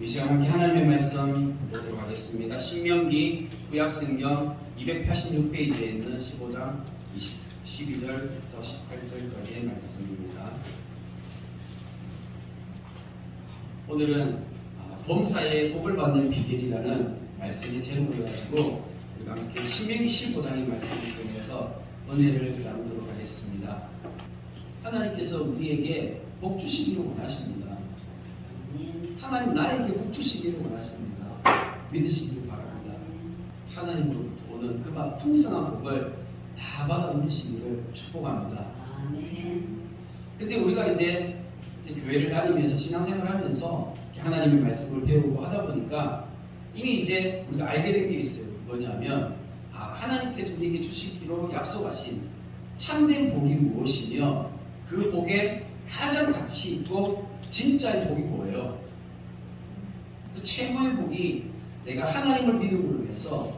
이 시간 함께 하나님의 말씀 보도록 하겠습니다. 신명기 구약성경 286페이지에 있는 15장 12절부터 18절까지의 말씀입니다. 오늘은 범사에 복을 받는 비결이라는 말씀의 제목을 가지고 우리가 함께 신명기 15장의 말씀을 통해서 은혜를 나누도록 하겠습니다. 하나님께서 우리에게 복 주시기를 원하십니다. 하나님 나에게 복 주시기를 원하십니다. 믿으시기를 바랍니다. 하나님으로부터 오는 그 풍성한 복을 다 받아 누리시기를 축복합니다. 근데 우리가 이제 교회를 다니면서 신앙생활을 하면서 하나님의 말씀을 배우고 하다 보니까 이미 이제 우리가 알게 된 게 있어요. 뭐냐면 하나님께서 우리에게 주시기로 약속하신 참된 복이 무엇이며 그 복에 가장 가치 있고 진짜의 복이 뭐예요? 그 최고의 복이 내가 하나님을 믿음으로 해서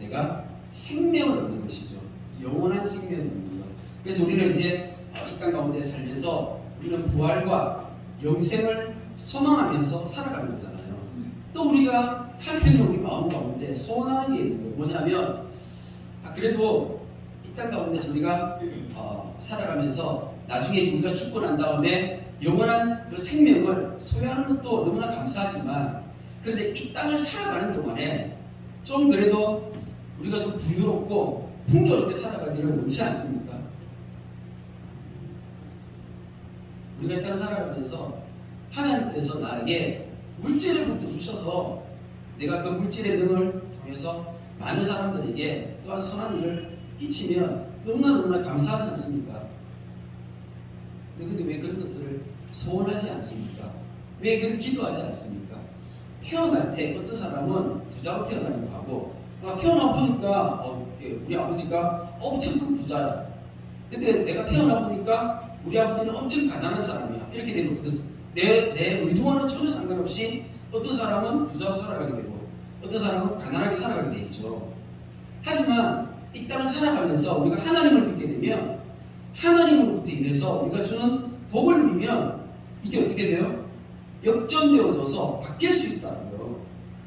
내가 생명을 얻는 것이죠. 영원한 생명을 얻는 것. 그래서 우리는 이제 이 땅 가운데 살면서 우리는 부활과 영생을 소망하면서 살아가는 거잖아요. 또 우리가 한편으로 우리 마음 가운데 소원하는 게 있는 거예요. 뭐냐면 그래도 이 땅 가운데서 우리가 살아가면서 나중에 우리가 죽고 난 다음에 영원한 그 생명을 소유하는 것도 너무나 감사하지만 그런데 이 땅을 살아가는 동안에 좀 그래도 우리가 좀 부유롭고 풍요롭게 살아가기를 원치 않습니까? 우리가 이 땅을 살아가면서 하나님께서 나에게 물질을 주셔서 내가 그 물질의 능을 통해서 많은 사람들에게 또한 선한 일을 끼치면 너무나 감사하지 않습니까? 근데 왜 그런 것들을 소원하지 않습니까? 왜 그걸 기도하지 않습니까? 태어날 때 어떤 사람은 부자로 태어나기도 하고 태어나 보니까 우리 아버지가 엄청 큰 부자야. 근데 내가 태어나 보니까 우리 아버지는 엄청 가난한 사람이야. 이렇게 되면 내 의도와는 전혀 상관없이 어떤 사람은 부자로 살아가게 되고 어떤 사람은 가난하게 살아가게 되죠. 하지만 이 땅을 살아가면서 우리가 하나님을 믿게 되면 하나님으로부터 인해서 우리가 주는 복을 누리면 이게 어떻게 돼요? 역전되어져서 바뀔 수 있다고요.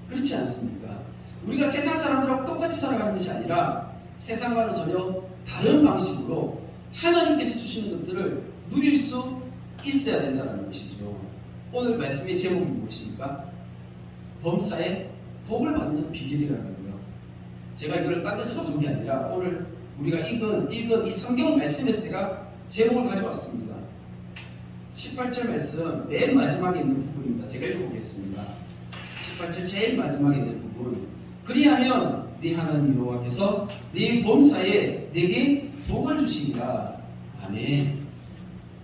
그렇지 않습니까? 우리가 세상 사람들하고 똑같이 살아가는 것이 아니라 세상과는 전혀 다른 방식으로 하나님께서 주시는 것들을 누릴 수 있어야 된다는 것이죠. 오늘 말씀의 제목이 무엇입니까? 범사에 복을 받는 비결이라는 거예요. 제가 이걸 딴 데서 가져온 게 아니라 오늘 우리가 읽은 이 성경 말씀에서 제가 제목을 가져왔습니다. 18절 말씀 맨 마지막에 있는 부분입니다. 제가 읽어보겠습니다. 18절 제일 마지막에 있는 부분. 그리하면 네 하나님 여호와께서 네 범사에 내게 복을 주시리라. 아멘.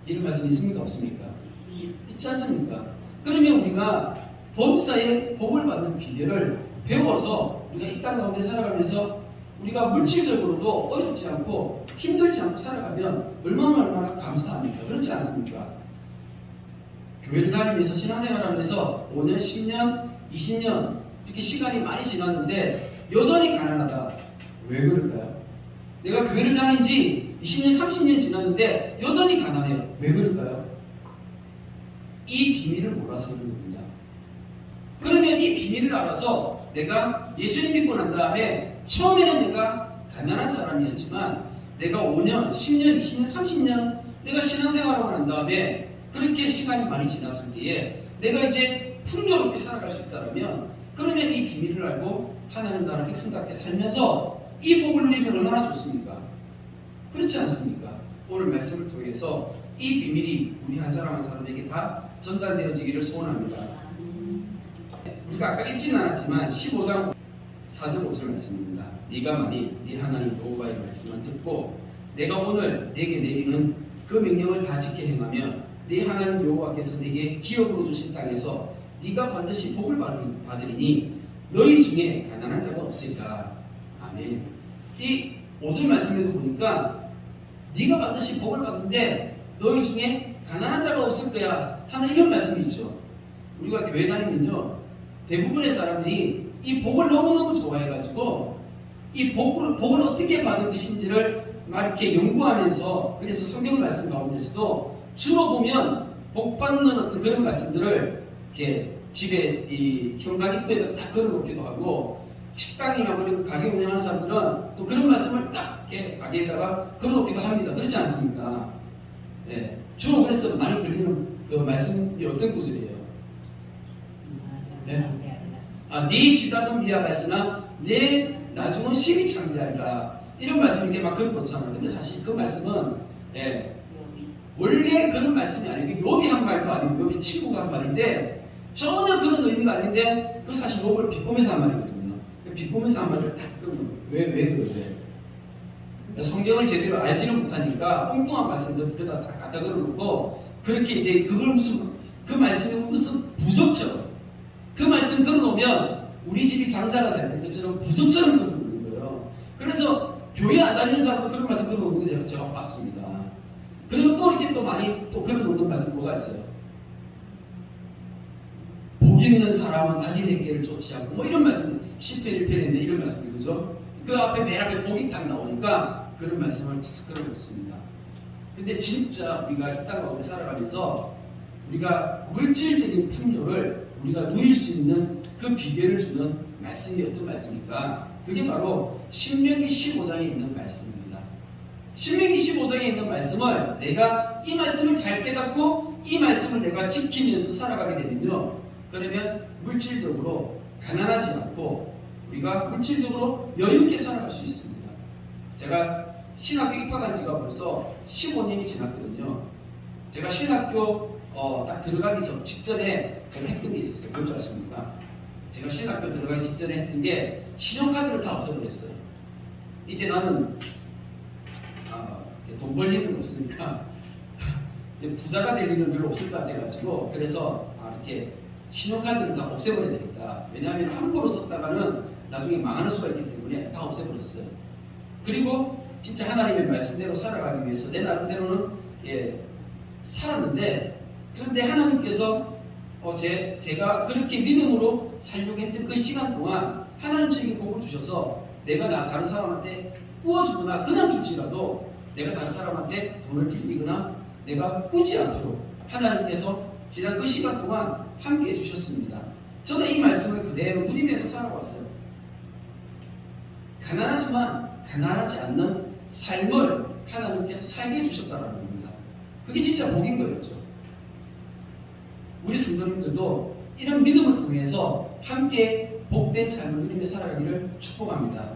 이런 말씀 있습니까? 없습니까? 있지 않습니까? 그러면 우리가 범사에 복을 받는 비결을 배워서 우리가 이 땅 가운데 살아가면서 우리가 물질적으로도 어렵지 않고 힘들지 않고 살아가면 얼마나 감사합니까? 그렇지 않습니까? 교회를 다니면서 신앙생활하면서 5년, 10년, 20년 이렇게 시간이 많이 지났는데 여전히 가난하다. 왜 그럴까요? 내가 교회를 다닌 지 20년, 30년 지났는데 여전히 가난해요. 왜 그럴까요? 이 비밀을 몰라서 그런 겁니다. 그러면 이 비밀을 알아서 내가 예수님 믿고 난 다음에 처음에는 내가 가난한 사람이었지만 내가 5년, 10년, 20년, 30년 내가 신앙생활하고 난 다음에 그렇게 시간이 많이 지났을 때에 내가 이제 풍요롭게 살아갈 수 있다면 그러면 이 비밀을 알고 하나님 나라 백성답게 살면서 이 복을 누리면 얼마나 좋습니까? 그렇지 않습니까? 오늘 말씀을 통해서 이 비밀이 우리 한 사람 한 사람에게 다 전달되어지기를 소원합니다. 우리가 아까 읽지는 않았지만 15장 4절 5절 말씀입니다. 네가 만일 네 하나님 여호와의 말씀을 듣고 내가 오늘 내게 내리는 그 명령을 다 지켜 행하면 네 하나님 여호와께서 네게 기업으로 주신 땅에서 네가 반드시 복을 받으리니 너희 중에 가난한 자가 없을까? 아멘. 이 5절 말씀에도 보니까 네가 반드시 복을 받는데 너희 중에 가난한 자가 없을 거야 하는 이런 말씀이 있죠. 우리가 교회 다니면요 대부분의 사람들이 이 복을 너무너무 좋아해가지고 이 복을 어떻게 받을 것인지를 막 이렇게 연구하면서 그래서 성경 말씀 가운데서도 주로 보면 복 받는 어떤 그런 말씀들을 이렇게 집에 이 현관 입구에다 딱 걸어놓기도 하고, 식당이나 뭐 이런 가게 운영하는 사람들은 또 그런 말씀을 딱 이렇게 가게에다가 걸어놓기도 합니다. 그렇지 않습니까? 예. 주로 그래서 많이 걸리는 그 말씀이 어떤 구절이에요? 예? 네 시작은 미약하였으나 내 나중은 심히 창대하리라. 이런 말씀 이렇게 막 걸어놓잖아요. 근데 사실 그 말씀은 원래 그런 말씀이 아니고 욥이 한 말도 아니고 욥이 친구가 한 말인데 전혀 그런 의미가 아닌데 그 사실 욥을 비꼬면서 한 말이거든요. 비꼬면서 한 말을 딱 왜 그러래? 성경을 제대로 알지는 못하니까 엉뚱한 말씀들 그다 다 갖다 걸어놓고 그렇게 이제 그걸 무슨 그 말씀이 무슨 부족처럼 그 말씀 걸어놓으면 우리 집이 장사가 잘 될 것처럼 부족처럼 걸어놓는 거예요. 그래서 교회 안 다니는 사람도 그런 말씀 걸어놓는 거 제가 봤습니다. 그리고 또 이렇게 또 많이 또 걸어놓는 말씀 뭐가 있어요? 복 있는 사람은 악인에게를 좋지 않고 뭐 이런 말씀 10편 1편인데 이런 말씀이 그죠? 그 앞에 맨 앞에 복이 딱 나오니까 그런 말씀을 다 걸어놓습니다. 근데 진짜 우리가 이 땅 가운데 살아가면서 우리가 물질적인 풍요를 우리가 누릴 수 있는 그 비결을 주는 말씀이 어떤 말씀입니까? 그게 바로 신명기 15장에 있는 말씀입니다. 신명기 15장에 있는 말씀을 내가 이 말씀을 잘 깨닫고 이 말씀을 내가 지키면서 살아가게 되면요, 그러면 물질적으로 가난하지 않고 우리가 물질적으로 여유있게 살아갈 수 있습니다. 제가 신학교 입학한 지가 벌써 15년이 지났거든요. 제가 신학교 딱 들어가기 직전에 제가 했던 게 있었어요. 뭔지 아십니까? 제가 신학교 들어가기 직전에 했던 게 신용카드를 다 없애버렸어요. 이제 나는 돈 벌 일은 없으니까 이제 부자가 될 일은 별로 없을 것 같아가지고 그래서 이렇게 신용카드를 다 없애버려야 되겠다. 왜냐하면 함부로 썼다가는 나중에 망하는 수가 있기 때문에 다 없애버렸어요. 그리고 진짜 하나님의 말씀대로 살아가기 위해서 내 나름대로는 살았는데, 그런데 하나님께서 제가 그렇게 믿음으로 살려고 했던 그 시간 동안 하나님 저에게 복을 주셔서 내가 다른 사람한테 꾸어주거나 그냥 줄지라도 내가 다른 사람한테 돈을 빌리거나 내가 꾸지 않도록 하나님께서 지난 그 시간 동안 함께 해주셨습니다. 저는 이 말씀을 그대로 누리면서 살아왔어요. 가난하지만 가난하지 않는 삶을 하나님께서 살게 해주셨다는 겁니다. 그게 진짜 복인 거였죠. 우리 성도님들도 이런 믿음을 통해서 함께 복된 삶을 누리며 살아가기를 축복합니다.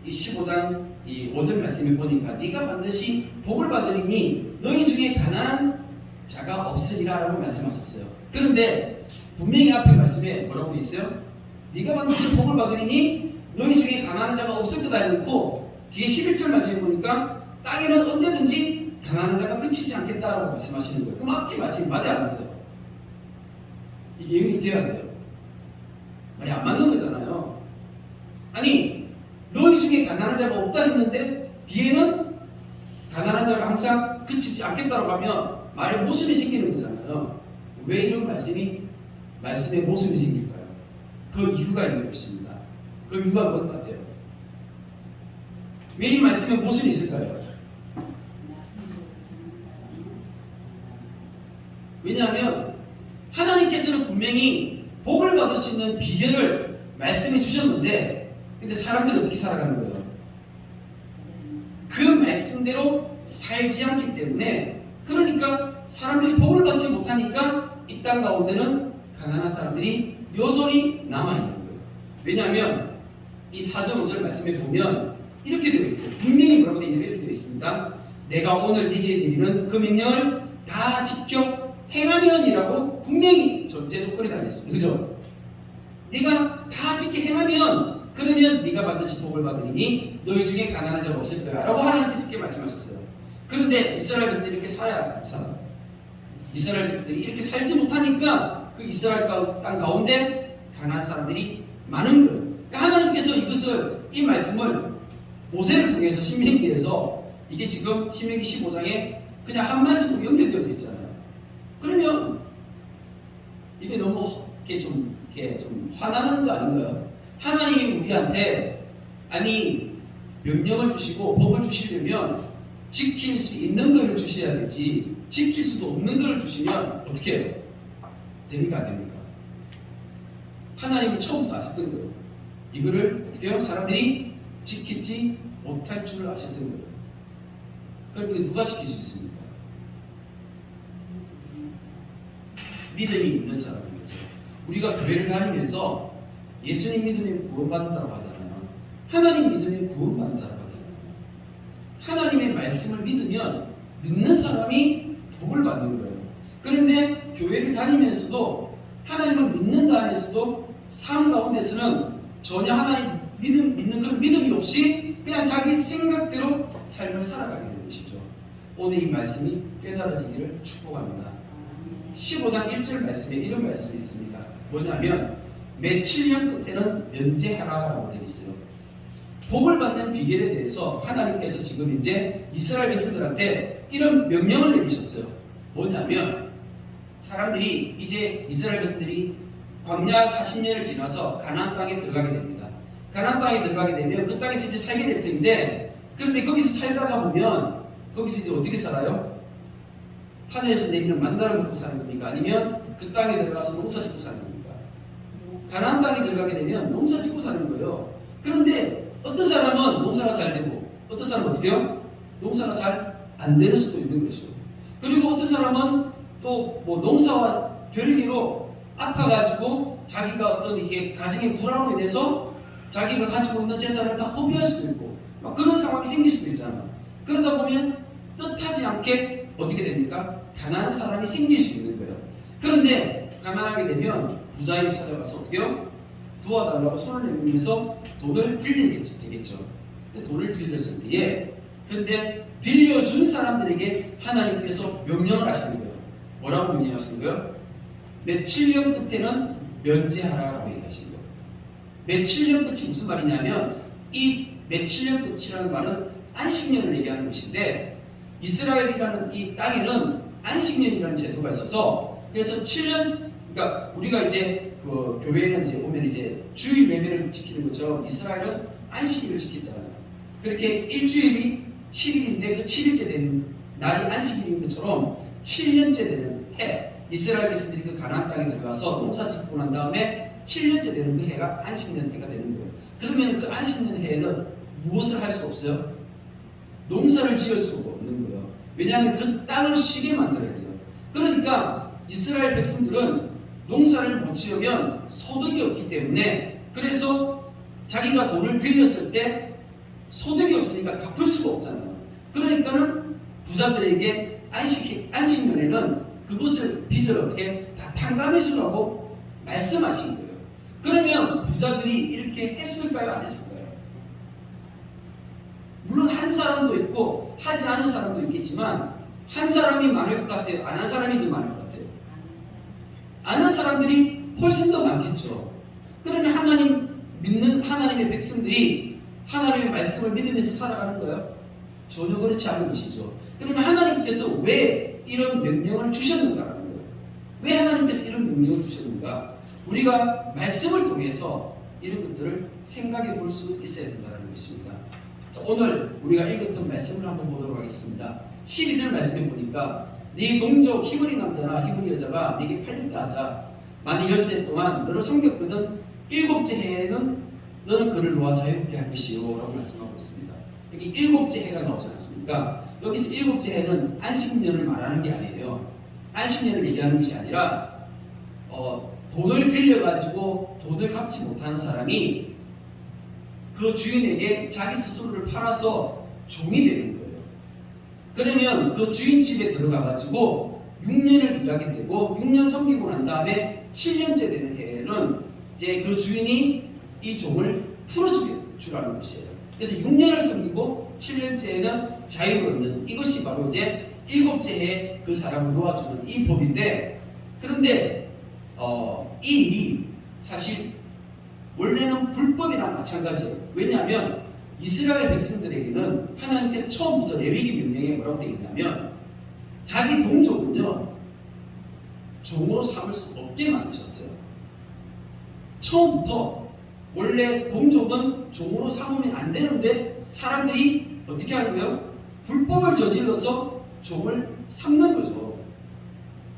이 15장 이 5절 말씀을 보니까 네가 반드시 복을 받으리니 너희 중에 가난한 자가 없으리라 라고 말씀하셨어요. 그런데 분명히 앞에 말씀에 뭐라고 되어 있어요? 네가 반드시 복을 받으리니 너희 중에 가난한 자가 없을 거다 해놓고 뒤에 11절 말씀에 보니까 땅에는 언제든지 가난한 자가 그치지 않겠다라고 말씀하시는 거예요. 그럼 앞뒤 말씀이 맞아요, 안 맞아요? 이게 연결돼야 돼요. 말이 안 맞는 거잖아요. 아니, 너희 중에 가난한 자가 없다 했는데 뒤에는 가난한 자가 항상 그치지 않겠다라고 하면 말에 모순이 생기는 거잖아요. 왜 이런 말씀에 모순이 생길까요? 그 이유가 있는 것입니다. 그 이유가 뭔 것 같아요? 왜 이 말씀에 모순이 있을까요? 왜냐하면 하나님께서는 분명히 복을 받을 수 있는 비결을 말씀해 주셨는데, 근데 사람들은 어떻게 살아가는 거예요? 그 말씀대로 살지 않기 때문에, 그러니까 사람들이 복을 받지 못하니까 이 땅 가운데는 가난한 사람들이 여전히 남아있는 거예요. 왜냐하면 이 4절 5절 말씀에 보면 이렇게 되어 있어요. 분명히 뭐라고 되어 있냐면 이렇게 되어 있습니다. 내가 오늘 네게 내리는 그 명령을 다 지켜 행하면이라고 분명히 전제 조건이 달렸습니다. 그죠? 네가 다 지켜 행하면 그러면 네가 반드시 복을 받으리니 너희 중에 가난한 자가 없을 거야 라고 하나님께서 이렇게 말씀하셨어요. 그런데 이스라엘 백성들이 이렇게 살아야 합니다. 이스라엘 백성들이 이렇게 살지 못하니까 그 이스라엘 땅 가운데 가난한 사람들이 많은 거예요. 그러니까 하나님께서 이 말씀을 모세를 통해서 신명기에서 이게 지금 신명기 15장에 그냥 한 말씀으로 연결되어져 있잖아요. 그러면 이게 너무 이렇게 좀 화나는 거 아닌가요? 하나님이 우리한테 명령을 주시고 법을 주시려면 지킬 수 있는 것을 주셔야 되지, 지킬 수도 없는 것을 주시면 어떻게 해요? 됩니까? 안 됩니까? 하나님은 처음부터 아셨던 거예요. 이거를 어떻게 해요? 사람들이 지키지 못할 줄 아셨던 거예요. 그럼 이게 누가 지킬 수 있습니까? 믿음이 있는 사람인 거죠. 우리가 교회를 다니면서 예수님 믿으면 구원받는다고 하잖아요. 하나님 믿으면 구원받는다고 하잖아요. 하나님의 말씀을 믿으면 믿는 사람이 복을 받는 거예요. 그런데 교회를 다니면서도 하나님을 믿는다 하면서도 삶 가운데서는 전혀 하나님 믿는 그런 믿음이 없이 그냥 자기 생각대로 삶을 살아가게 되는 것이죠. 오늘 이 말씀이 깨달아지기를 축복합니다. 15장 1절 말씀에 이런 말씀이 있습니다. 뭐냐면 매 7년 끝에는 면제하라라고 되어 있어요. 복을 받는 비결에 대해서 하나님께서 지금 이제 이스라엘 백성들한테 이런 명령을 내리셨어요. 뭐냐면 사람들이 이제 이스라엘 백성들이 광야 40년을 지나서 가나안 땅에 들어가게 됩니다. 가나안 땅에 들어가게 되면 그 땅에서 이제 살게 될 텐데, 그런데 거기서 살다가 보면 거기서 이제 어떻게 살아요? 하늘에서 내리는 만나를 먹고 사는 겁니까? 아니면 그 땅에 들어가서 농사 짓고 사는 겁니까? 가나안 땅에 들어가게 되면 농사 짓고 사는 거예요. 그런데 어떤 사람은 농사가 잘 되고 어떤 사람은 어떻게 해요? 농사가 잘 안 되는 수도 있는 것이죠. 그리고 어떤 사람은 또 뭐 농사와 별개로 아파가지고 자기가 어떤 이게 가정의 불안으로 인해서 자기가 가지고 있는 재산을 다 허비할 수도 있고 막 그런 상황이 생길 수도 있잖아요. 그러다 보면 뜻하지 않게 어떻게 됩니까? 가난한 사람이 생길 수 있는 거예요. 그런데 가난하게 되면 부자에게 찾아가서 어떻게 해요? 도와달라고 손을 내밀면서 돈을 빌리게 되겠죠. 근데 돈을 빌렸을 때에 근데 빌려준 사람들에게 하나님께서 명령을 하시는 거예요. 뭐라고 명령하시는 거예요? 매 7년 끝에는 면제하라라고 얘기하시는 거예요. 매 7년 끝이 무슨 말이냐면 이 매 7년 끝이라는 말은 안식년을 얘기하는 것인데 이스라엘이라는 이 땅에는 안식년이라는 제도가 있어서 그래서 7년 그러니까 우리가 이제 그 교회에는 이제 오면 이제 주일 예배를 지키는 것처럼 이스라엘은 안식일을 지켰잖아요. 그렇게 일주일이 7일인데 그 7일째 되는 날이 안식일인 것처럼 7년째 되는 해 이스라엘 백성들이 그 가나안 땅에 들어가서 농사 짓고 난 다음에 7년째 되는 그 해가 안식년 해가 되는 거예요. 그러면 그 안식년 해에는 무엇을 할 수 없어요? 농사를 지을 수가 없는 거예요. 왜냐하면 그 땅을 쉬게 만들어야 돼요. 그러니까 이스라엘 백성들은 농사를 못 지으면 소득이 없기 때문에 그래서 자기가 돈을 빌렸을 때 소득이 없으니까 갚을 수가 없잖아요. 그러니까는 부자들에게 안식년에는 그것을 빚을 어떻게 다 탕감해 주라고 말씀하신 거예요. 그러면 부자들이 이렇게 했을까요? 안 했을까요? 물론 한 사람도 있고 하지 않은 사람도 있겠지만 한 사람이 많을 것 같아요? 안 한 사람이 더 많을 것 같아요? 안 한 사람들이 훨씬 더 많겠죠. 그러면 하나님 믿는 하나님의 백성들이 하나님의 말씀을 믿으면서 살아가는 거예요? 전혀 그렇지 않은 것이죠. 그러면 하나님께서 왜 이런 명령을 주셨는가라는 거예요. 왜 하나님께서 이런 명령을 주셨는가? 우리가 말씀을 통해서 이런 것들을 생각해 볼 수 있어야 된다는 것입니다. 자, 오늘 우리가 읽었던 말씀을 한번 보도록 하겠습니다. 12절 말씀에 보니까 네 동족 히브리 남자나 히브리 여자가 네게 팔렸다 하자. 만 10세 동안 너를 섬겼거든 7째 해에는 너는 그를 놓아 자유롭게 할 것이요 라고 말씀하고 있습니다. 여기 7째 해가 나오지 않습니까? 여기서 7째 해는 안식년을 말하는 게 아니에요. 안식년을 얘기하는 것이 아니라 돈을 빌려가지고 돈을 갚지 못하는 사람이 그 주인에게 자기 스스로를 팔아서 종이 되는 거예요. 그러면 그 주인 집에 들어가가지고 6년을 일하게 되고 6년 섬기고 난 다음에 7년째 되는 해에는 이제 그 주인이 이 종을 풀어주라는 것이에요. 그래서 6년을 섬기고 7년째에는 자유를 얻는 이것이 바로 이제 7째 해에 그 사람을 놓아주는 이 법인데 그런데 이 일이 사실 원래는 불법이랑 마찬가지예요. 왜냐하면 이스라엘 백성들에게는 하나님께서 처음부터 레위기 명령에 뭐라고 되어 있냐면 자기 동족은요 종으로 삼을 수 없게 만드셨어요. 처음부터 원래 동족은 종으로 삼으면 안 되는데 사람들이 어떻게 하는 거예요? 불법을 저질러서 종을 삼는 거죠.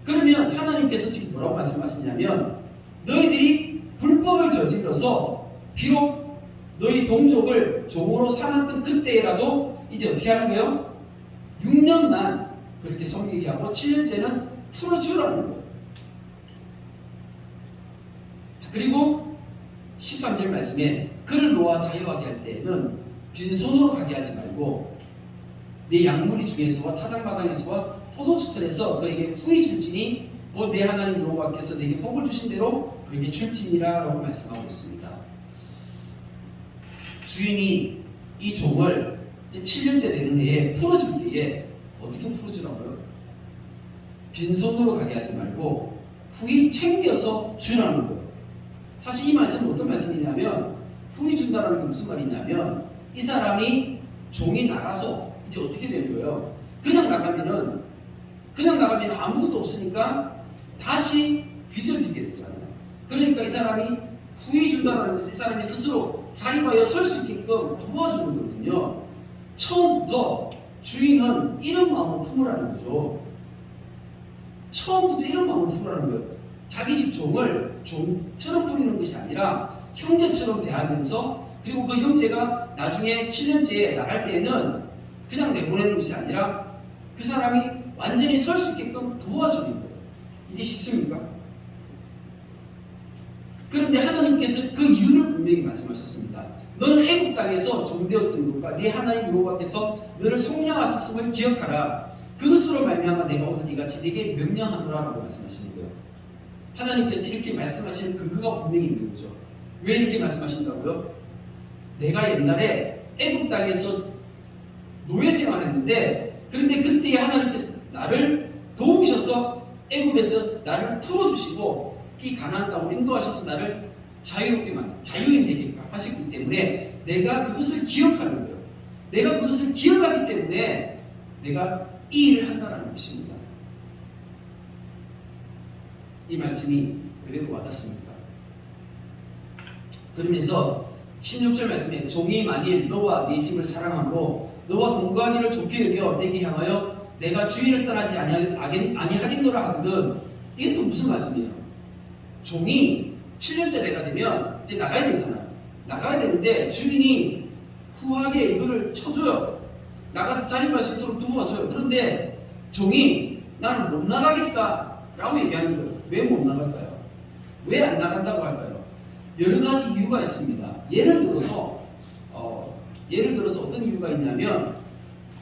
그러면 하나님께서 지금 뭐라고 말씀하시냐면 너희들이 불법을 저질러서 비록 너희 동족을 종으로 삼았던 그때라도 이제 어떻게 하는 거예요? 6년만 그렇게 섬기게 하고 7년째는 풀어주라는 거예요. 자, 그리고 13절 말씀에 그를 놓아 자유하게 할 때에는 빈손으로 가게 하지 말고 내 양무리 중에서와 타작마당에서와 포도주틀에서 그에게 후히 줄지니 곧 내 하나님 여호와께서 내게 복을 주신 대로 그에게 줄지니라 라고 말씀하고 있습니다. 주인이 이 종을 이제 7년째 되는 해에 풀어줄 때에 어떻게 풀어주라고요? 빈손으로 가게 하지 말고 후히 챙겨서 주라는 거예요. 사실 이 말씀은 어떤 말씀이냐면 후히 준다는 게 무슨 말이냐면 이 사람이 종이 나가서 이제 어떻게 되는 거예요? 그냥 나가면 아무것도 없으니까 다시 빚을 지게 되잖아요. 그러니까 이 사람이 후히 준다는 것은 이 사람이 스스로 자립하여 설 수 있게끔 도와주는 거거든요. 처음부터 주인은 이런 마음을 품으라는 거죠. 처음부터 이런 마음을 품으라는 거예요. 자기 집 종을 종처럼 부리는 것이 아니라 형제처럼 대하면서 그리고 그 형제가 나중에 7년째에 나갈 때에는 그냥 내보내는 것이 아니라 그 사람이 완전히 설 수 있게끔 도와주는 거예요. 이게 쉽습니까? 그런데 하나님께서 그 이유를 분명히 말씀하셨습니다. 너는 애국 땅에서 종되었던 것과 네 하나님 여호와께서 너를 속량하셨음을 기억하라. 그것으로 말미암아 내가 오늘 이같이 네게 명령하노라라고 말씀하시는 거예요. 하나님께서 이렇게 말씀하시는 근거가 분명히 있는 거죠. 왜 이렇게 말씀하신다고요? 내가 옛날에 애국 땅에서 노예 생활했는데 그런데 그때 하나님께서 나를 도우셔서 애국에서 나를 풀어주시고 이 가나안 땅으로 인도하셔서 나를 자유롭게 자유인 되게 하셨기 때문에 내가 그것을 기억하는 거예요. 내가 그것을 기억하기 때문에 내가 이 일을 한다는 것입니다. 이 말씀이 그대로 와닿습니다. 그러면서 16절 말씀에 종이 만일 너와 네 집을 사랑함으로 너와 동거하기를 좋게 여겨 내게 향하여 내가 주인을 떠나지 아니하겠노라 하거든. 이게 또 무슨 말씀이에요? 종이 7년째 내가 되면 이제 나가야 되잖아요. 나가야 되는데 주인이 후하게 이거를 쳐줘요. 나가서 자립할 수 있도록 도와줘요. 그런데 종이 나는 못 나가겠다 라고 얘기하는 거예요. 왜 못 나갈까요? 왜 안 나간다고 할까요? 여러 가지 이유가 있습니다. 예를 들어서 어떤 이유가 있냐면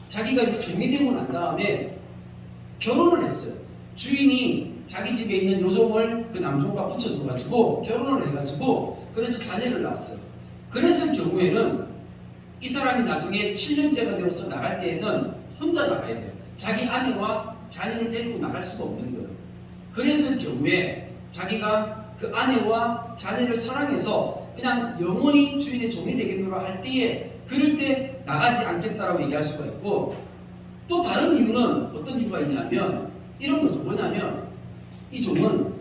자기가 이제 종이 되고 난 다음에 결혼을 했어요. 주인이 자기 집에 있는 요종을 그 남종과 붙여줘가지고 결혼을 해가지고 그래서 자녀를 낳았어요. 그랬을 경우에는 이 사람이 나중에 7년째가 되어서 나갈 때에는 혼자 나가야 돼요. 자기 아내와 자녀를 데리고 나갈 수가 없는 거예요. 그랬을 경우에 자기가 그 아내와 자녀를 사랑해서 그냥 영원히 주인의 종이 되겠노라 할 때에 그럴 때 나가지 않겠다라고 얘기할 수가 있고 또 다른 이유는 어떤 이유가 있냐면 이런 거죠. 뭐냐면 이 종은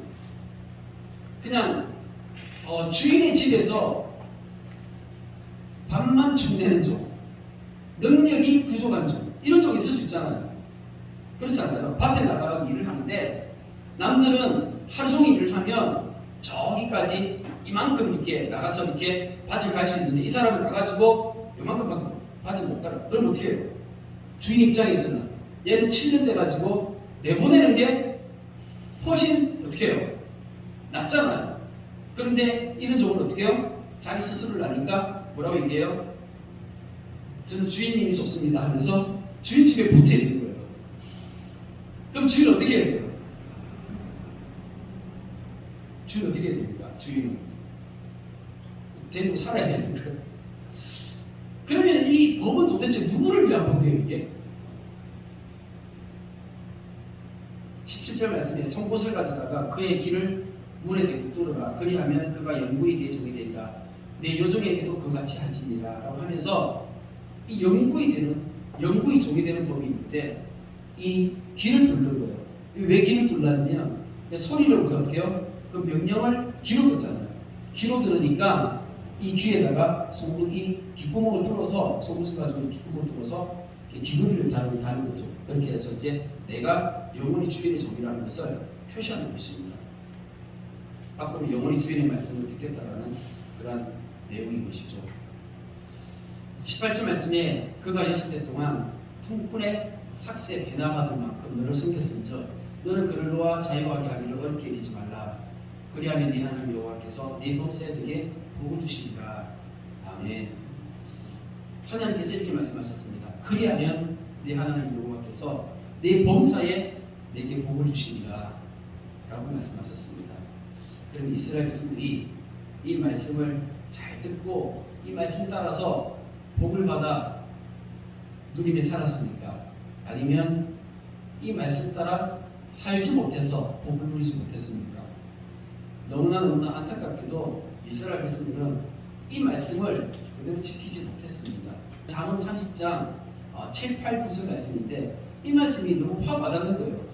그냥 주인의 집에서 밥만 축내는 종, 능력이 부족한 종 이런 종이 있을 수 있잖아요. 그렇지 않아요? 밭에 나가서 일을 하는데 남들은 하루 종일 일을 하면 저기까지 이만큼 이렇게 나가서 이렇게 밭을 갈 수 있는데 이 사람은 가가지고 요만큼밖에 밭을 못 가요. 그럼 어떻게 해요? 주인 입장에서는 얘는 7년 돼가지고 내보내는 게 훨씬 어떻게 해요? 낫잖아요. 그런데 이런 종은 어떻게 해요? 자기 스스로를 아니까 뭐라고 얘기해요? 저는 주인님이 좋습니다 하면서 주인 집에 붙어 있는 거예요. 그럼 주인 어떻게 해야 돼요? 주인 어떻게 해야 됩니까? 주인은 데리고 살아야 되는 거예요. 그러면 이 법은 도대체 누구를 위한 법이에요, 이게? 17절 말씀에 송곳을 가져다가 그의 길을 문에 대고 뚫어라. 그리하면 그가 영구히 내 종이 되리라. 내 요종에게도 그같이 할지니라. 라고 하면서 이 영구히 종이 되는 법이 있는데 이 귀를 뚫는 거예요. 왜 귀를 뚫냐면 소리를 우리가 어떻게 해요? 그 명령을 귀로 듣잖아요. 귀로 들으니까 이 귀에다가 이 귓구멍을 뚫어서 송곳을 가지고 귓구멍을 뚫어서 귀걸이를 다는 거죠. 그렇게 해서 이제 내가 영원히 주인의 종이라는 것을 표시하는 것입니다. 앞으로 영원히 주인의 말씀을 듣겠다라는 그러한 내용인 것이죠. 18절 말씀에 그가 6대 동안 풍분의 삭새 배나 받을 만큼 너를 섬겼은즉 너는 그를 놓아 자유하게 하기를 어렵게 여기지 말라. 그리하면 네 하나님 여호와께서 네 범사에 내게 복을 주시리라. 아멘. 하나님께서 이렇게 말씀하셨습니다. 그리하면 네 하나님 여호와께서 네 범사에 내게 복을 주시리라 라고 말씀하셨습니다. 그럼 이스라엘 백성들이 이 말씀을 잘 듣고 이 말씀 따라서 복을 받아 누림에 살았습니까? 아니면 이 말씀 따라 살지 못해서 복을 누리지 못했습니까? 너무나 안타깝게도 이스라엘 백성들은 이 말씀을 그대로 지키지 못했습니다. 잠언 30장 7, 8, 9절 말씀인데 이 말씀이 너무 화 와닿는 거예요.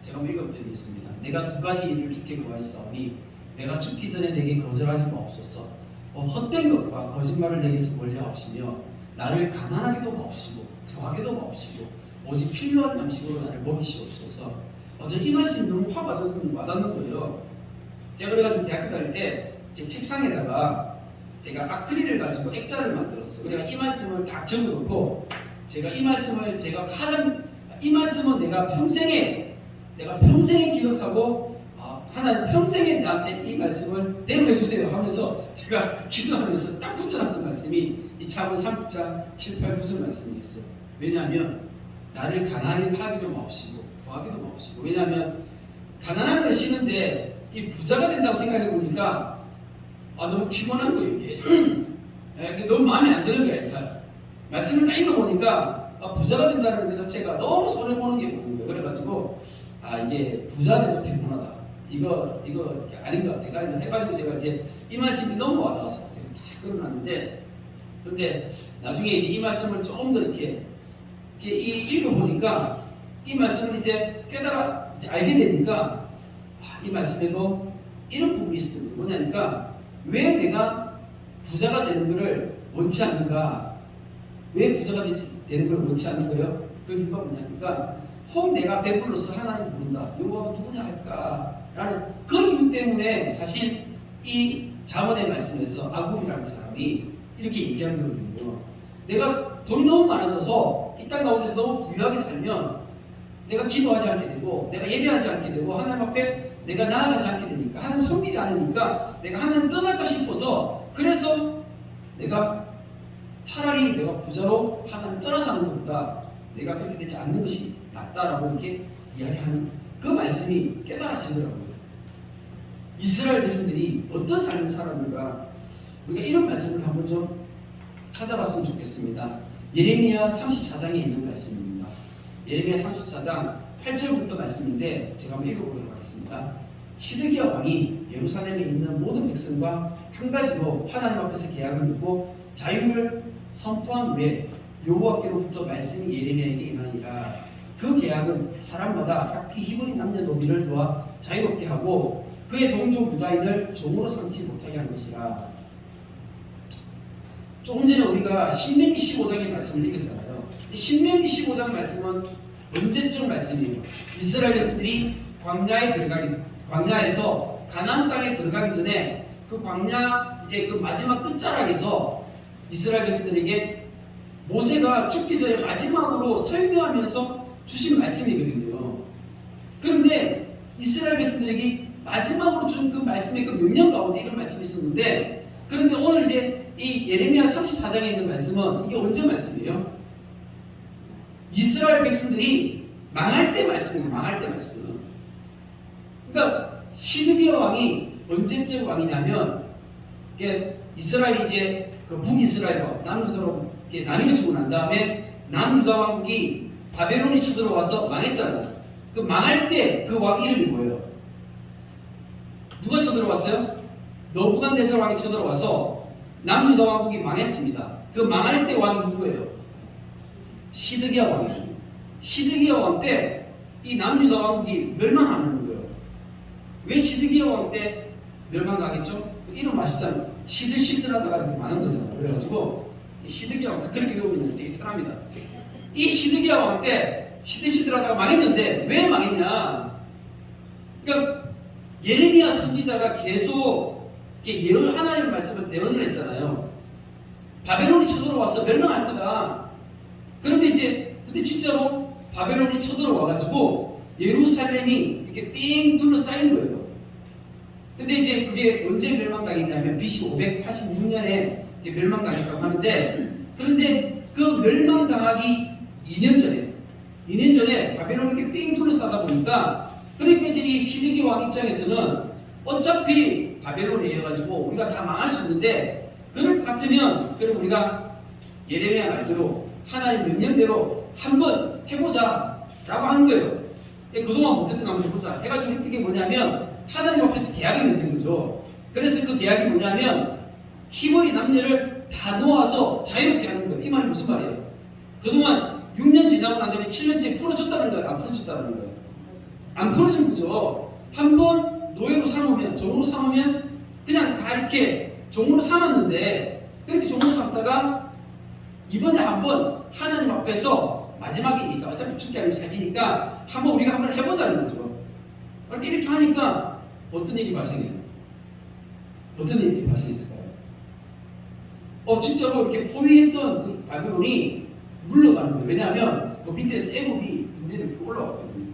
제가 한번 읽어드리겠습니다. 내가 두 가지 일을 주께 구하였사오니 내가 죽기 전에 내게 거절하지 마옵소서. 헛된 것과 거짓말을 내게서 멀리하옵시며 나를 가난하게도 마옵시고 부하게도 마옵시고 오직 필요한 양식으로 나를 먹이시옵소서. 이 말씀이 너무 화 와닿는 거예요. 제가 그래가지고 대학교 다닐 때 제 책상에다가 제가 아크릴을 가지고 액자를 만들었어요. 그래서 이 말씀을 다 적어놓고 제가 이 말씀은 내가 평생에 기억하고 하나님 평생에 나한테 이 말씀을 대로해 주세요 하면서 제가 기도하면서 딱 붙여놨던 말씀이 이 잠언 3장 7, 8, 9절 말씀이었어요. 왜냐하면 나를 가난하기도 마옵시고 부하기도 마옵시고. 왜냐하면 가난한 건 싫은데 이 부자가 된다고 생각해 보니까 너무 피곤한 거예요. 이게 너무 마음에 안 드는 거예요. 그러니까 말씀을 딱 읽어보니까 부자가 된다는 것 자체가 너무 손해보는 게 보는 거예요. 그래가지고 이게 부자 돼도 피곤하다. 이거 아닌 것 같아. 해가지고 제가 이제 이 말씀이 너무 와닿아서 다 끌어놨는데, 그런데 나중에 이제 이 말씀을 조금 더 이렇게 읽어보니까 이 말씀을 이제 깨달아 이제 알게 되니까 이 말씀에도 이런 부분이 있었던 거예요. 뭐냐니까 왜 내가 부자가 되는 것을 원치 않는가? 왜 부자가 되는 걸 원치 않는 거예요? 그 이유가 뭐냐니까 혹 내가 배불러서 하나님 부른다. 여호와가 누구냐 할까라는 그 이유 때문에 사실 이 잠언의 말씀에서 아굴이라는 사람이 이렇게 얘기하는 거거든요. 내가 돈이 너무 많아져서 이 땅 가운데서 너무 부유하게 살면 내가 기도하지 않게 되고 내가 예배하지 않게 되고 하나님 앞에 내가 나아가지 않게 되니까 하나님 섬기지 않으니까 내가 하나님 떠날까 싶어서 그래서 내가 차라리 내가 부자로 하나님 떠나서 하는 것보다 내가 그렇게 되지 않는 것이 낫다라고 이렇게 이야기하는 그 말씀이 깨달아지더라고요. 이스라엘 백성들이 어떤 삶을 살았는가 우리가 이런 말씀을 한번 좀 찾아봤으면 좋겠습니다. 예레미야 34장에 있는 말씀입니다. 예레미야 34장 8절부터 말씀인데 제가 한번 읽어보도록 하겠습니다. 시드기야 왕이 예루살렘에 있는 모든 백성과 한 가지로 하나님 앞에서 계약을 맺고 자유를 선포한 후에 여호와께로부터 말씀이 예레미야에게 임하니라. 그 계약은 사람마다 각기 히브리 남녀 노비를 도와 자유롭게 하고 그의 동족 유다인을 종으로 삼지 못하게 한 것이라. 조금 전에 우리가 신명기 15장의 말씀을 읽었잖아요. 신명기 15장 말씀은 언제쯤 말씀이에요? 이스라엘 백성들이 광야에서 가나안 땅에 들어가기 전에 그 광야 이제 그 마지막 끝자락에서 이스라엘 백성들에게 모세가 죽기 전에 마지막으로 설교하면서 주신 말씀이거든요. 그런데 이스라엘 백성들에게 마지막으로 준 그 말씀의 그 명령 가운데 이런 말씀이 있었는데, 그런데 오늘 이제 이 예레미야 34장에 있는 말씀은 이게 언제 말씀이에요? 이스라엘 백성들이 망할 때 말씀이에요. 망할 때 말씀. 그러니까 시드기야 왕이 언제쯤 왕이냐면 이스라엘이 이제 그 북이스라엘과 남유다로 나뉘어지고 난 다음에 남유다 왕국이 바벨론이 쳐들어와서 망했잖아요. 그 망할 때 그 왕 이름이 뭐예요? 누가 쳐들어왔어요? 너부갓네살 왕이 쳐들어와서 남유다 왕국이 망했습니다. 그 망할 때 왕이 누구예요? 시드기야 왕이에요. 시드기야 왕 때 이 남유다 왕국이 멸망하는 거예요. 왜 시드기야 왕 때 멸망하겠죠? 이름 아시잖아요. 시들시들하다가 이렇게 망한 거잖아요. 그래가지고 시드기야 왕 그렇게 배우면 되게 편합니다. 이 시드기야 왕 때 시들시들하다가 망했는데 왜 망했냐? 그러니까 예레미야 선지자가 계속 예언 하나님의 말씀을 대언을 했잖아요. 바벨론이 쳐들어와서 멸망할 거다. 그런데 진짜로 바벨론이 쳐들어와가지고 예루살렘이 이렇게 삥 둘러싸인 거예요. 근데 이제 그게 언제 멸망당했냐면 BC 586년에 멸망당했다고 하는데, 그런데 그 멸망당하기 2년 전에 바벨론이 이렇게 삥 둘러싸다 보니까, 그러니까 이제 이 시드기 왕 입장에서는 어차피 바벨론에 해가지고 우리가 다 망할 수 있는데, 그럴 것 같으면 그럼 우리가 예레미야 말대로 하나님 명령대로 한번 해보자 라고 한 거예요. 그동안 못했던 거 한번 해보자 해가지고 했던 게 뭐냐면 하나님 앞에서 계약을 맺는 거죠. 그래서 그 계약이 뭐냐면 히브리 남녀를 다 놓아서 자유롭게 하는 거예요. 이 말이 무슨 말이에요? 그동안 6년 지나고 난 다음에 7년째 풀어줬다는 거예요? 안 풀어줬다는 거예요? 안 풀어준 거죠. 한번 노예로 삼으면, 종으로 삼으면 그냥 다 이렇게 종으로 삼았는데, 그렇게 종으로 삼다가 이번에 한번 하나님 앞에서 마지막이니까 어차피 죽기 아니면 살기니까 한번 우리가 한번 해보자는 거죠. 이렇게 하니까 어떤 일이 발생해요? 어떤 일이 발생했을까요? 진짜로 이렇게 포위했던 그 바벨론이 물러가는 거예요. 왜냐하면 그 밑에서 애굽이 군대를 이렇게 올라왔거든요.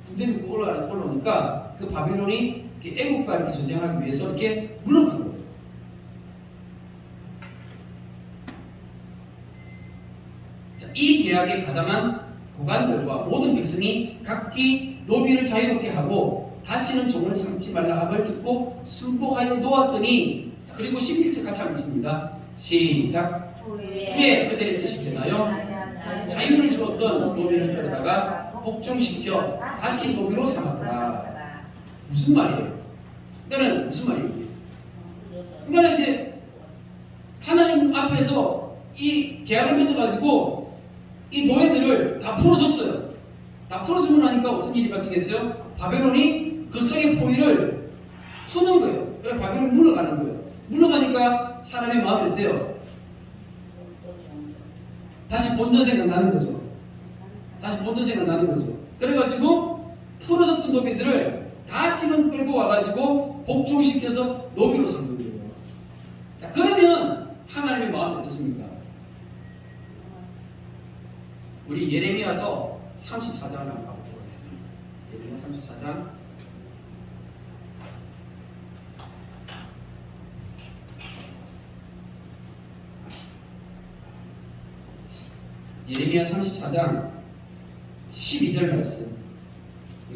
군대를 이렇게 올라오니까 그 바벨론이 애굽과 이렇게 전쟁하기 위해서 이렇게 물러가는 거예요. 이 계약에 가담한 고관들과 모든 백성이 각기 노비를 자유롭게 하고 다시는 종을 삼지 말라 함을 듣고 순복하여 놓았더니, 그리고 11절 같이 하겠습니다. 시작. 후에 그들의 뜻이 되나요? 자유를 주었던 노비를 끌어다가 복종시켜 다시 노비로 삼았더라. 무슨 말이에요? 그러니까 무슨 말이에요? 그러니까 이제 하나님 앞에서 이 계약을 맺어가지고 이 노예들을 다 풀어줬어요. 다 풀어주고 나니까 어떤 일이 발생했어요? 바벨론이 그 성의 포위를 푸는 거예요. 그래서 바벨론이 물러가는 거예요. 물러가니까 사람의 마음이 어때요? 다시 본전 생각나는 거죠. 다시 본전 생각나는 거죠. 그래가지고 풀어졌던 노비들을 다시금 끌고 와가지고 복종시켜서 노비로 삼는 거예요. 자, 그러면 하나님의 마음이 어떻습니까? 우리 예레미야서 34장을 한번 가보도록 하겠습니다. 예레미야 34장. 예레미야 34장 12절 말씀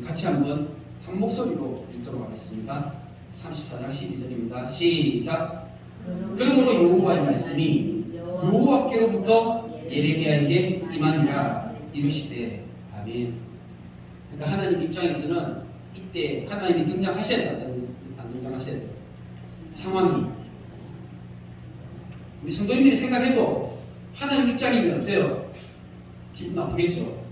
같이 한번 한 목소리로 읽도록 하겠습니다. 34장 12절입니다. 시작. 그러므로 여호와의 말씀이 여호와께로부터 예레미야에게 임하니라 이르시되 아멘. 그러니까 하나님 입장에서는 이때 하나님이 등장하셔야 돼요. 안 등장하셔야 돼요. 상황이 우리 성도님들이 생각해도 하나님 입장이면 어때요? 기분 나쁘겠죠.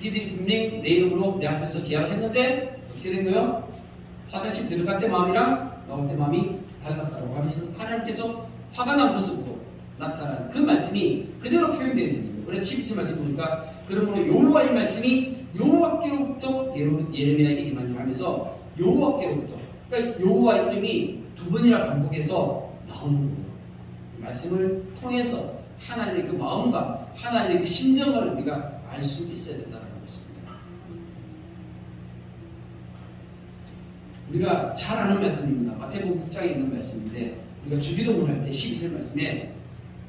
니들이 분명히 내 이름으로 내 앞에서 계약을 했는데 어떻게 된 거예요? 화장실 들어갈 때 마음이랑 나올 때 마음이 달랐다고 하면서 하나님께서 화가 난 모습으로 나타난 그 말씀이 그대로 표현되어 있는 거예요. 그래서 12절 말씀 보니까 그러므로 여호와의 말씀이 여호와께로부터 예레미야에게 임하니라 하면서 여호와께로부터, 그러니까 여호와 이름이 두 번이나 반복해서 나오는 거예요. 말씀을 통해서 하나님의 그 마음과 하나님의 그 심정을 우리가 알 수 있어야 된다는 것입니다. 우리가 잘 아는 말씀입니다. 마태복음 6장에 있는 말씀인데 우리가 주기도문을 할 때 12절 말씀에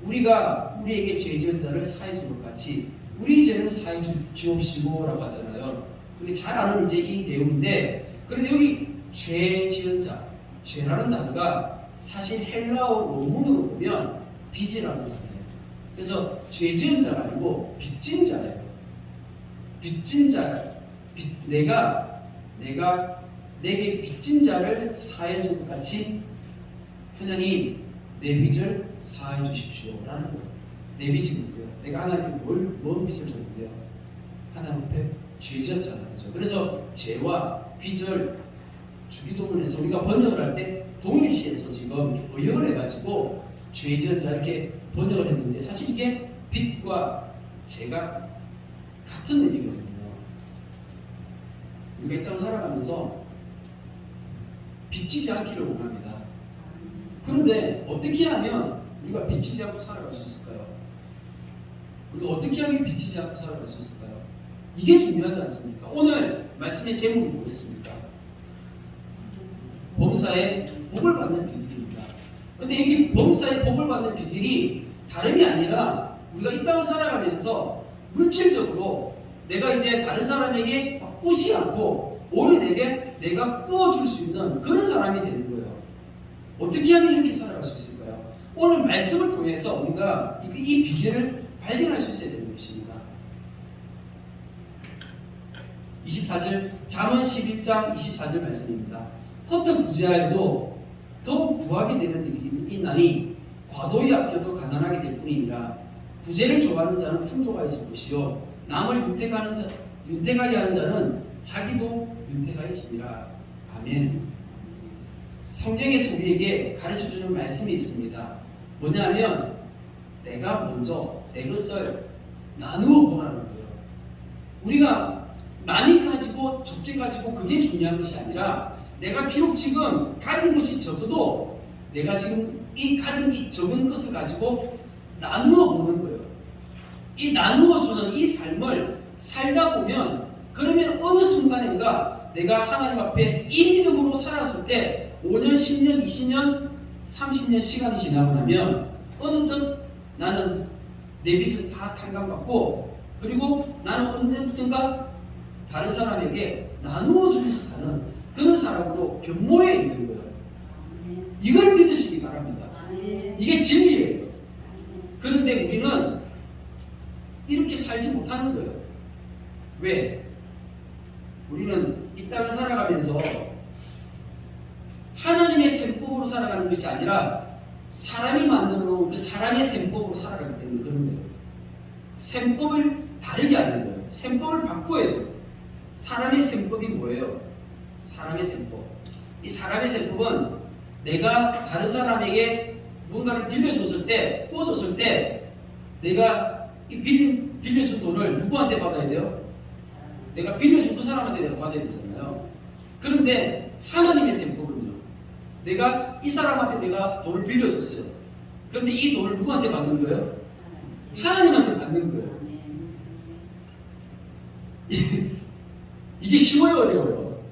우리가 우리에게 죄 지은 자를 사해 준 것 같이 우리 죄를 사해 주옵시고 라고 하잖아요. 우리 잘 아는 이제 이 내용인데, 그런데 여기 죄 지은 자, 죄라는 단어가 사실 헬라어 원문으로 보면 빚이라는 단어예요. 그래서 죄 지은 자가 아니고 빚진 자예요. 빚진 자, 내가 내게 빚진 자를 사해 준 것 같이 하나님 내 빚을 사해 주십시오라는 거예요. 내 빚이 뭐예요? 내가 하나님께 뭔 빚을 졌는데요? 하나님 앞에 죄 지었잖아요. 그렇죠? 그래서 죄와 빚을 주기도문에서 우리가 번역을 할 때 동일시해서 지금 의역을 해가지고 죄 지은 자 이렇게 번역을 했는데, 사실 이게 빚과 죄가 같은 의미거든요. 우리가 이 땅을 살아가면서 비치지 않기를 원합니다. 그런데 어떻게 하면 우리가 비치지 않고 살아갈 수 있을까요? 우리가 어떻게 하면 비치지 않고 살아갈 수 있을까요? 이게 중요하지 않습니까? 오늘 말씀의 제목이 뭐였습니까? 범사의 복을 받는 비결입니다. 근데 이 범사의 복을 받는 비결이 다름이 아니라 우리가 이 땅을 살아가면서 물질적으로 내가 이제 다른 사람에게 꾸지 않고 오히려 내가 꾸어줄 수 있는 그런 사람이 되는 거예요. 어떻게 하면 이렇게 살아갈 수 있을까요? 오늘 말씀을 통해서 우리가 이 비결을 발견할 수 있어야 되는 것입니다. 24절 잠언 11장 24절 말씀입니다. 헛된 부자여도 더욱 부하게 되는 일이 있나니 과도히 아껴도 가난하게 될 뿐이니라. 부재를 좋아하는 자는 풍족하여질 것이요 남을 윤택하게 하는 자는 자기도 윤택하여집니다. 아멘. 성경에서 우리에게 가르쳐주는 말씀이 있습니다. 뭐냐면 내가 먼저 내 것을 나누어 보라는 거예요. 우리가 많이 가지고 적게 가지고 그게 중요한 것이 아니라 내가 비록 지금 가진 것이 적어도 내가 지금 가진 이 적은 것을 가지고 나누어 보는 거예요. 이 나누어 주는 이 삶을 살다 보면 그러면 어느 순간인가 내가 하나님 앞에 이 믿음으로 살았을 때 5년, 10년, 20년, 30년 시간이 지나고 나면 어느덧 나는 내 빚은 다 탕감받고 그리고 나는 언제부턴가 다른 사람에게 나누어 주면서 사는 그런 사람으로 변모해 있는 거예요. 이걸 믿으시기 바랍니다. 이게 진리예요. 그런데 우리는 이렇게 살지 못하는 거예요. 왜? 우리는 이 땅을 살아가면서 하나님의 셈법으로 살아가는 것이 아니라 사람이 만들어 놓은 그 사람의 셈법으로 살아가기 때문에 그런 거예요. 셈법을 다르게 하는 거예요. 셈법을 바꿔야 돼요. 사람의 셈법이 뭐예요? 사람의 셈법. 이 사람의 셈법은 내가 다른 사람에게 뭔가를 빌려줬을 때, 꾸어줬을 때 내가 이 빌려준 돈을 누구한테 받아야 돼요? 내가 빌려준 그 사람한테 내가 받아야 되잖아요. 그런데 하나님의 셈법은요. 내가 이 사람한테 내가 돈을 빌려줬어요. 그런데 이 돈을 누구한테 받는 거예요? 하나님한테 받는 거예요. 이게 쉬워요, 어려워요?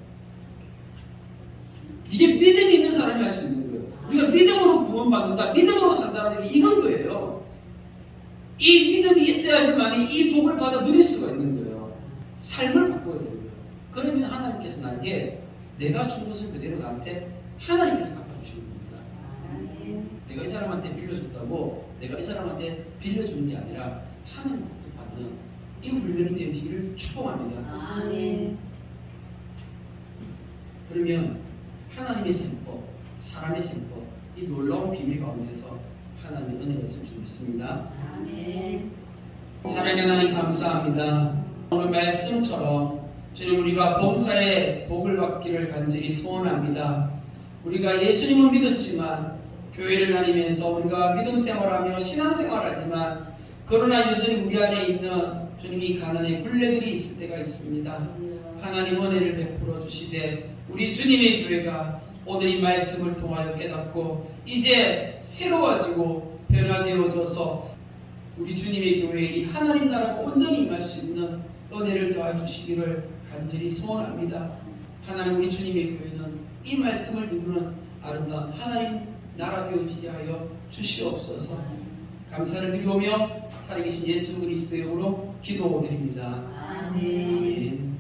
이게 믿음이 있는 사람이 할 수 있는 거예요. 우리가 믿음으로 구원받는다, 믿음으로 산다는 게 이건 거예요. 이 믿음이 있어야지만 이 복을 받아 누릴 수가 있는 거예요. 삶을 바꿔야 되는 거예요. 그러면 하나님께서 나에게 내가 준 것을 그대로 나한테 하나님께서 갚아주시는 겁니다. 내가 이 사람한테 빌려줬다고 내가 이 사람한테 빌려주는 게 아니라 하나님부터 받는 이 훈련이 되어지기를 축복합니다. 그러면 하나님의 셈법, 사람의 셈법, 이 놀라운 비밀 가운데서 하나님의 은혜가 있을 줄 믿습니다. 사랑의 하나님 감사합니다. 오늘 말씀처럼 주님 우리가 범사의 복을 받기를 간절히 소원합니다. 우리가 예수님을 믿었지만 교회를 다니면서 우리가 믿음 생활하며 신앙 생활하지만 그러나 여전히 우리 안에 있는 주님이 가난의 굴레들이 있을 때가 있습니다. 하나님 은혜를 베풀어 주시되 우리 주님의 교회가 오늘 이 말씀을 통하여 깨닫고 이제 새로워지고 변화되어져서 우리 주님의 교회에 이 하나님 나라가 온전히 임할 수 있는 은혜를 더해 주시기를 간절히 소원합니다. 하나님 우리 주님의 교회는 이 말씀을 이루는 아름다운 하나님 나라 되어지게 하여 주시옵소서. 감사를 드리오며 살아계신 예수 그리스도의 이름으로 기도드립니다. 아멘.